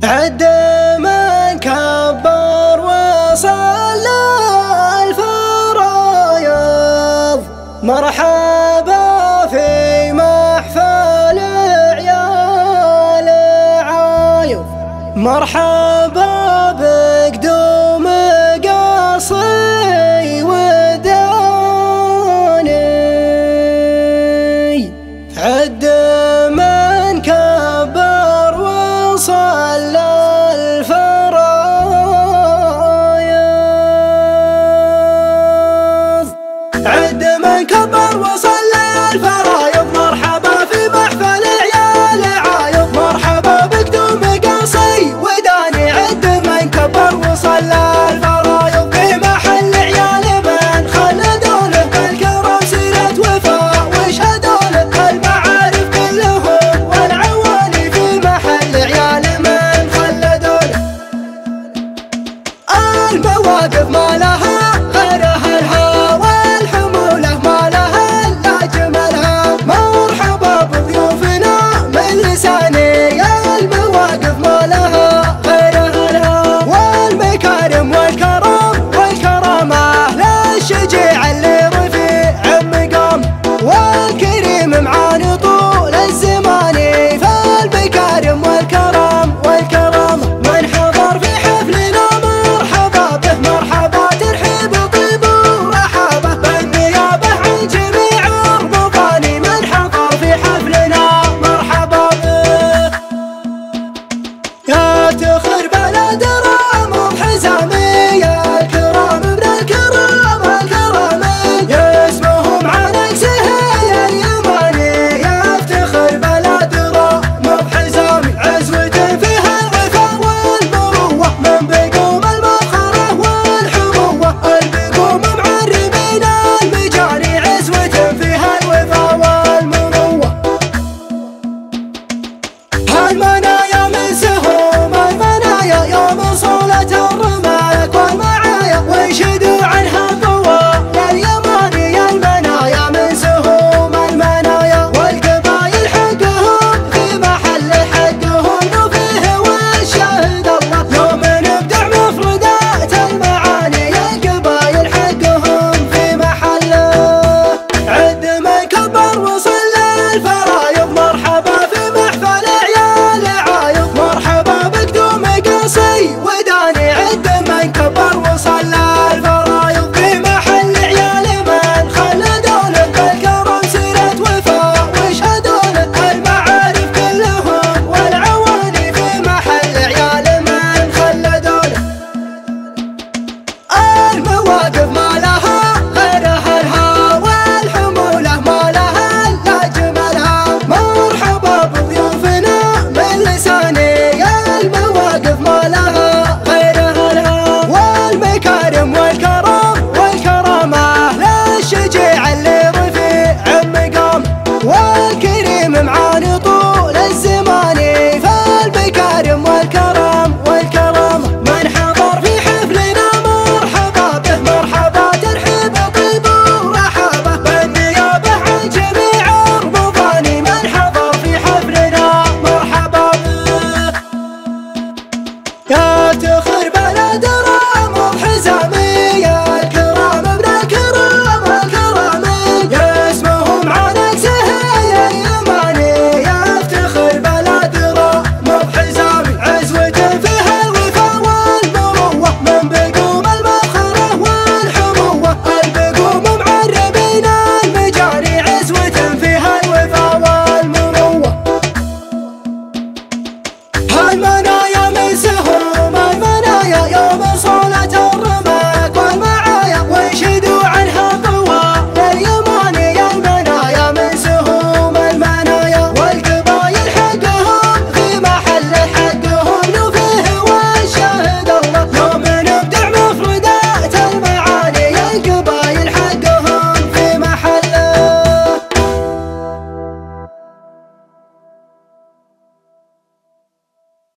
عد من كبر وصلى الفرايض، مرحبا في محفل عيال عايض، مرحبا بقدوم قصي وداني. عد من كبر وصلى الفرايض، عد من كبر وصلى الفرايض، مرحبا في محفل عيال عايض، مرحبا بقدوم قصي وداني. عد من كبر وصلى الفرايض في محل عيال من خلدوا له بالكرم سيرة وفاء وشهدوا له المعارف كلهم والعوالي، في محل عيال من خلدوا له المواقف ما لها غير أهلها، والحمولة ما لها إلا جمالها. مرحبا بضيوفنا من لساني، المواقف ما لها غير أهلها، والمكارم والكرم والكرامة للشجيع اللي رفيع مقام، والكريم معاني طول الزمان. فالمكارم والكرم والكرامة من حضر في حفلنا مرحبا به، مرحبا ترحيب طيب ورحابة بالنيابة عن جميع الضباني. من حضر في حفلنا مرحبا به، يفتخر بلد رام بحزامي، الكرام من الكرام الكرامي، يسمهم عن اكسهي اليماني. يفتخر بلد رام بحزامي، عزوة فيها الوفا والمروة، من بقوم المفخرة والحموة، البقوم معربين المجاني، عزوة فيها الوفا والمروة.